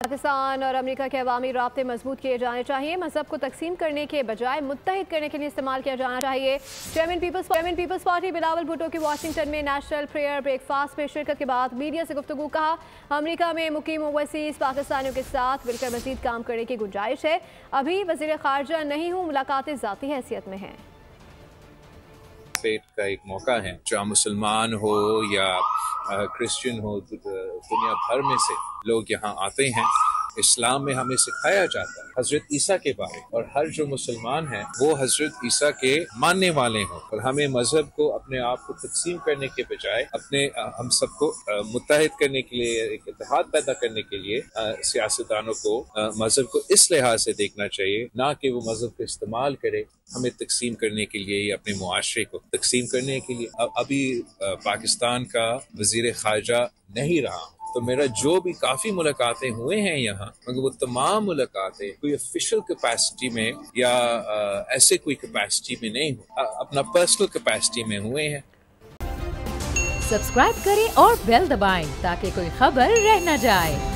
पाकिस्तान और अमेरिका के अवामी राब्ते मजबूत किए जाने चाहिए। मजहब को तकसीम करने के बजाय मुत्तहिद करने के लिए इस्तेमाल किया जाना चाहिए। चेयरमैन पीपल्स पार्टी बिलावल भुट्टो की वाशिंगटन में नेशनल प्रेयर ब्रेकफास्ट में शिरकत के बाद मीडिया से गुफ्तगू। कहा, अमेरिका में मुकीम ओवरसीज पाकिस्तानियों के साथ मिलकर मजीद काम करने की गुंजाइश है। अभी वज़ीर ख़ारजा नहीं हूँ, मुलाकातें ज़ाती हैसियत में हैं। का एक मौका है, चाहे मुसलमान हो या क्रिश्चियन हो, दुनिया भर में से लोग यहाँ आते हैं। इस्लाम में हमें सिखाया जाता है हजरत ईसा के बारे में, और हर जो मुसलमान है वो हजरत ईसा के मानने वाले हों। और हमें मजहब को अपने आप को तकसीम करने के बजाय हम सबको मुत्तहिद करने के लिए, एक इत्तेहाद पैदा करने के लिए सियासतदानों को मजहब को इस लिहाज से देखना चाहिए, ना कि वो मजहब को इस्तेमाल करे हमें तकसीम करने के लिए या अपने मुआशरे को तकसीम करने के लिए। अभी पाकिस्तान का वजीर ख़ारजा नहीं रहा, तो मेरा जो भी काफ़ी मुलाकातें हुए हैं यहाँ, मगर वो तमाम मुलाकातें कोई ऑफिशियल कैपेसिटी में या ऐसे कोई कैपेसिटी में नहीं, अपना पर्सनल कैपेसिटी में हुए हैं। सब्सक्राइब करें और बेल दबाएं ताकि कोई खबर रह न जाए।